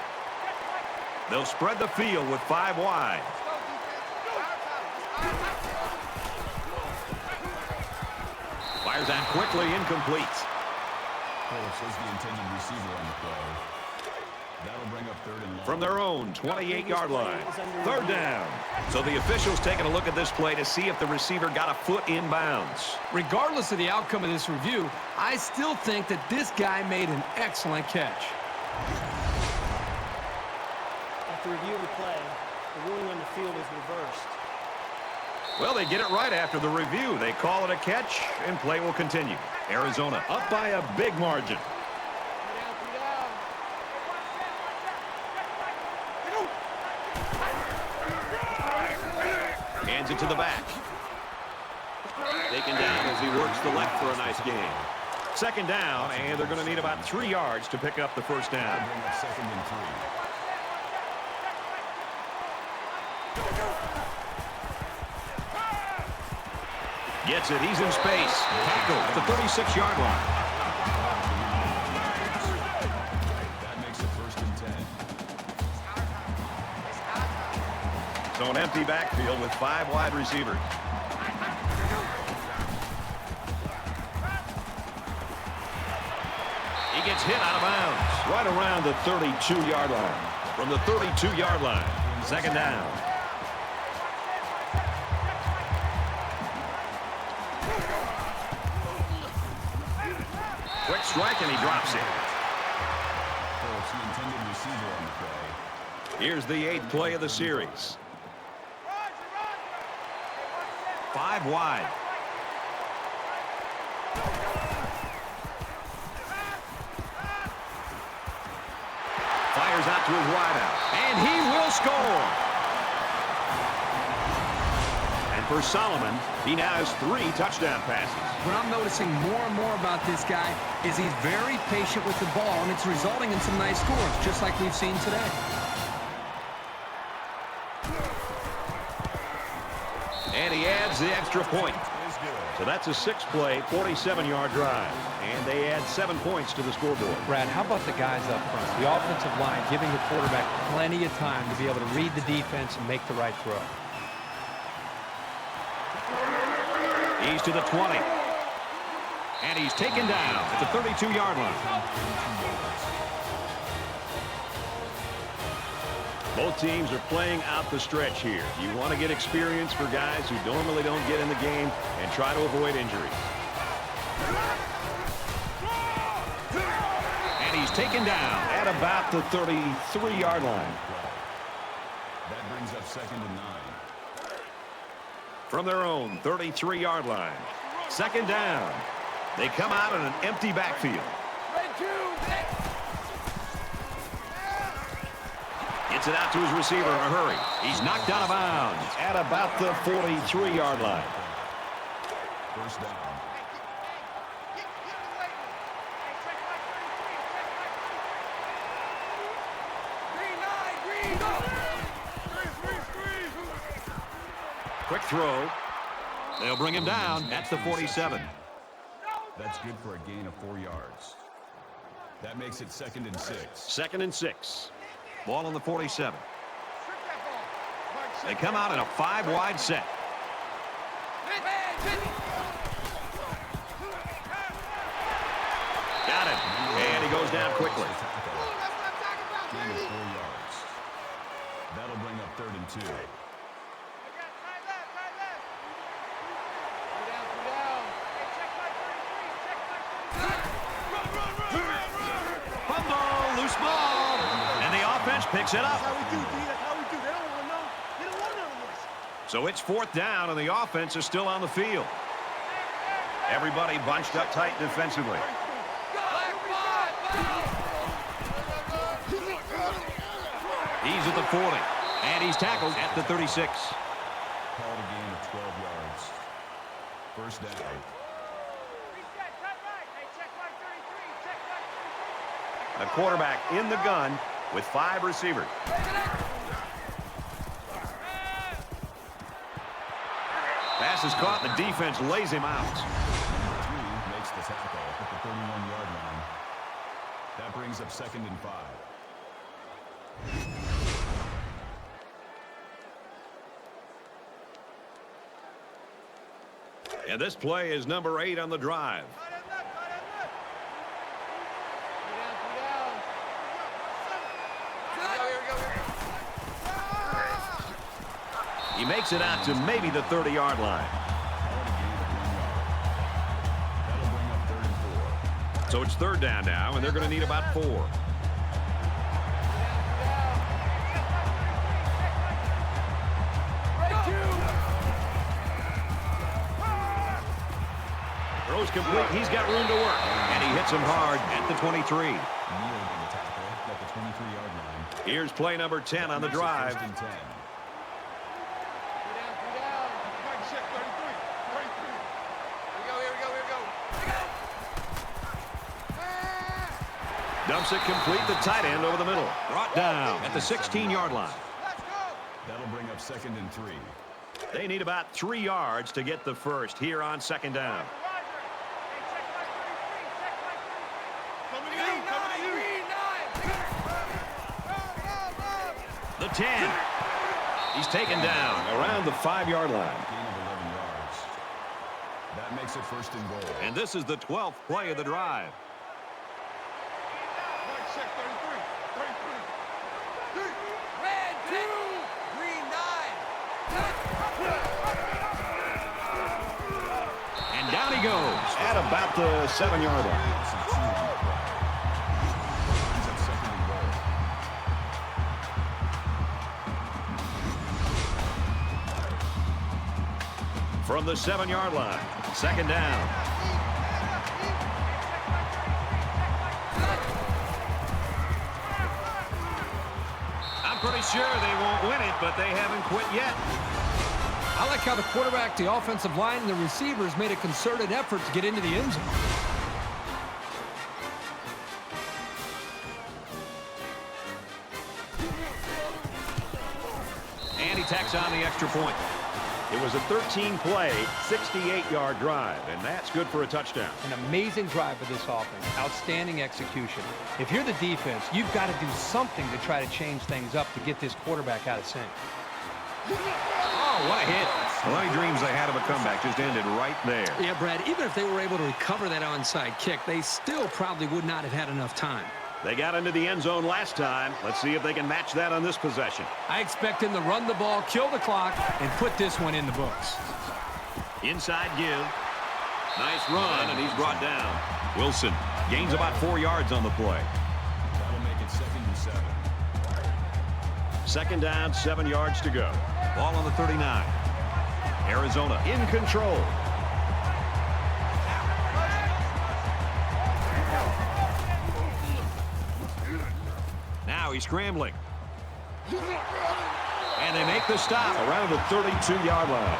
They'll spread the field with 5 wide. Fires that quickly, incomplete. Phillips is the intended receiver on the play. That'll bring up third and long. From their own 28-yard line. Third down. So the officials taking a look at this play to see if the receiver got a foot in bounds. Regardless of the outcome of this review, I still think that this guy made an excellent catch. After review of the play, the ruling on the field is reversed. Well, they get it right after the review. They call it a catch, and play will continue. Arizona up by a big margin. Hands it to the back. Taken down as he works the left for a nice gain. Second down, and they're going to need about 3 yards to pick up the first down. Bring up second and 3. Gets it. He's in space. Tackle at the 36-yard line. That makes it first and 10. So an empty backfield with 5 wide receivers. He gets hit out of bounds right around the 32-yard line. From the 32-yard line, second down. Quick strike, and he drops it. Phillips, the intended receiver on the play. Here's the 8th play of the series. 5 wide. Fires out to his wideout, and he will score. And for Solomon, he now has 3 touchdown passes. What I'm noticing more and more about this guy is he's very patient with the ball, and it's resulting in some nice scores, just like we've seen today. And he adds the extra point. So that's a 6-play, 47-yard drive. And they add 7 points to the scoreboard. Brad, how about the guys up front? The offensive line giving the quarterback plenty of time to be able to read the defense and make the right throw. He's to the 20. And he's taken down at the 32-yard line. Both teams are playing out the stretch here. You want to get experience for guys who normally don't get in the game and try to avoid injuries. And he's taken down at about the 33-yard line. That brings up second and 9. From their own 33-yard line. Second down. They come out in an empty backfield. Gets it out to his receiver in a hurry. He's knocked out of bounds at about the 43-yard line. First down. Quick throw. They'll bring him down at the 47. That's good for a gain of 4 yards. That makes it second and 6. Second and 6. Ball on the 47. They come out in a 5-wide set. Got it. And he goes down quickly. Gain of 4 yards. That'll bring up third and 2. Fumble, loose ball. And the offense picks it up. That's how we do, D. That's how we do. They don't want to know. They don't want none of this. So it's 4th down, and the offense is still on the field. Everybody bunched up tight defensively. He's at the 40, and he's tackled at the 36. Called a gain of 12 yards. First down. A quarterback in the gun with 5 receivers. Pass is caught, and the defense lays him out. 3 makes the tackle at the 31-yard line. That brings up 2nd and 5. And this play is number 8 on the drive. He makes it out to maybe the 30-yard line. That'll bring up 3rd and 4. So it's 3rd down now, and they're going to need about 4. Throws complete. He's got room to work, and he hits him hard at the 23. Neal on the tackle at the 23-yard line. Here's play number 10 on the drive. 1st and 10. Dumps it complete, the tight end over the middle. Brought down at the 16-yard line. That'll bring up 2nd and 3. They need about 3 yards to get the first here on 2nd down. The 10. He's taken down around the 5-yard line. Gain of 11 yards. That makes it 1st and goal. And this is the 12th play of the drive. And down he goes at about the 7-yard line. Brings up 2nd and goal. From the 7-yard line, 2nd down. I'm pretty sure they won't win it, but they haven't quit yet. I like how the quarterback, the offensive line, and the receivers made a concerted effort to get into the end zone. And he tacks on the extra point. It was a 13-play, 68-yard drive, and that's good for a touchdown. An amazing drive of this offense. Outstanding execution. If you're the defense, you've got to do something to try to change things up to get this quarterback out of sync. Oh, what a hit. Well, any dreams they had of a comeback just ended right there. Yeah, Brad, even if they were able to recover that onside kick, they still probably would not have had enough time. They got into the end zone last time. Let's see if they can match that on this possession. I expect him to run the ball, kill the clock, and put this one in the books. Inside give. Nice run, and he's brought down. Wilson gains about 4 yards on the play. That'll make it 2nd and 7. 2nd down, 7 yards to go. Ball on the 39. Arizona in control. Now he's scrambling. And they make the stop around the 32-yard line.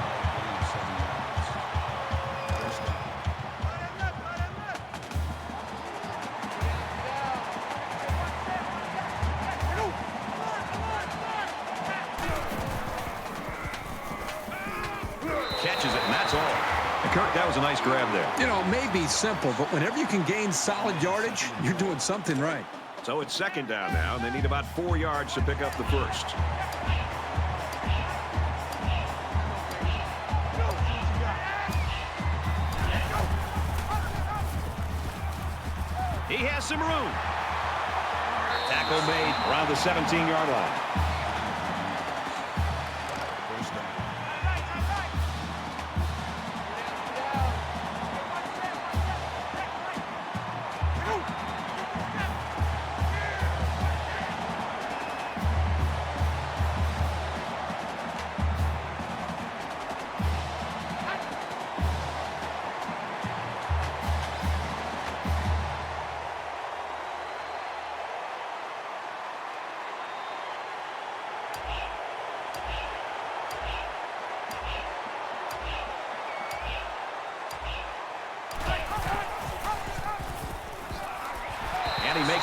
Catches it, and that's all. And Kirk, that was a nice grab there. You know, it may be simple, but whenever you can gain solid yardage, you're doing something right. So it's 2nd down now, and they need about 4 yards to pick up the first. He has some room. Tackle made around the 17-yard line. First down.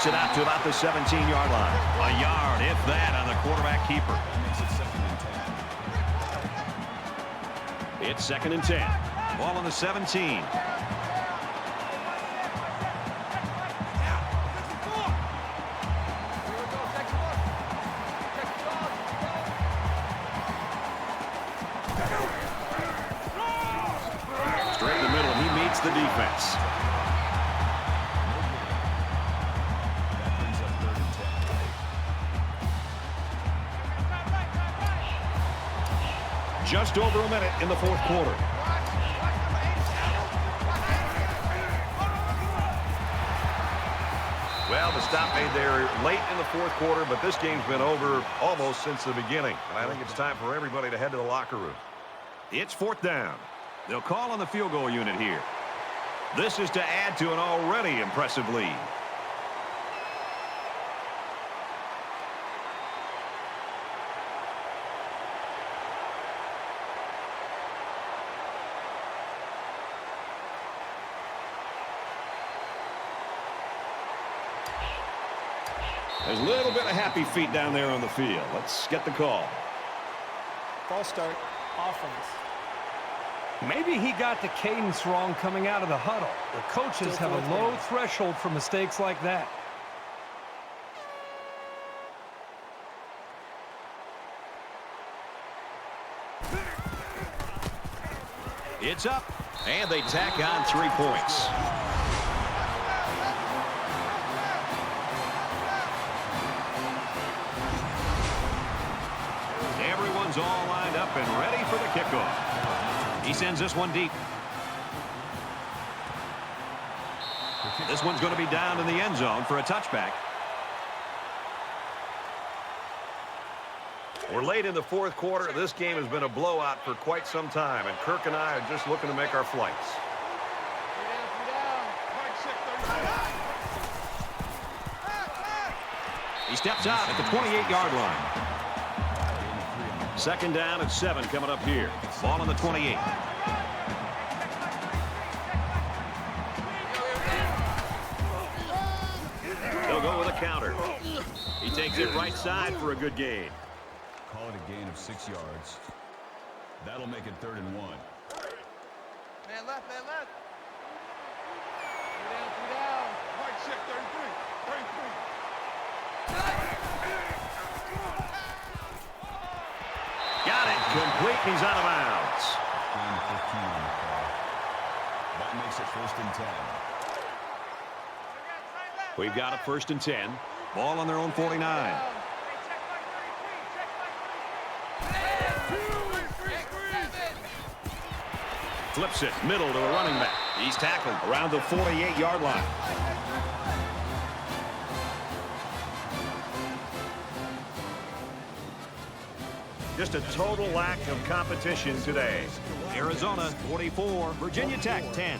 Gets it out to about the 17-yard line. A yard, if that, on the quarterback keeper. That makes it 2nd and 10. It's 2nd and 10. Ball on the 17. Straight in the middle, and he meets the defense. That brings up 3rd and 10. Just over a minute in the 4th quarter. Well, the stop made there late in the 4th quarter, but this game's been over almost since the beginning. And I think it's time for everybody to head to the locker room. It's 4th down. They'll call on the field goal unit here. This is to add to an already impressive lead. There's a little bit of happy feet down there on the field. Let's get the call. False start. Offense. Maybe he got the cadence wrong coming out of the huddle. The coaches have a low threshold for mistakes like that. It's up, and they tack on 3 points. Everyone's all lined up and ready for the kickoff. He sends this one deep. This one's going to be down in the end zone for a touchback. We're late in the 4th quarter. This game has been a blowout for quite some time, and Kirk and I are just looking to make our flights. He steps out at the 28-yard line. 2nd down and 7 coming up here. Ball on the 28. They'll go with a counter. He takes it right side for a good gain. Call it a gain of 6 yards. That'll make it 3rd and 1. Man left, man left. 3 down. Right check, 33. 33. Got it. Complete. He's out of bounds. Gain 15 on the call. That makes it 1st and 10. We've got a 1st and 10. Ball on their own 49. Flips it middle to a running back. He's tackled around the 48-yard line. Just a total lack of competition today. Arizona 44, Virginia Tech 10.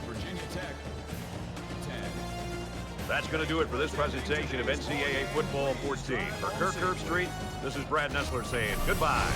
Virginia Tech 10. That's going to do it for this presentation of NCAA Football 14. For Kirk Herbstreit, this is Brad Nessler saying goodbye.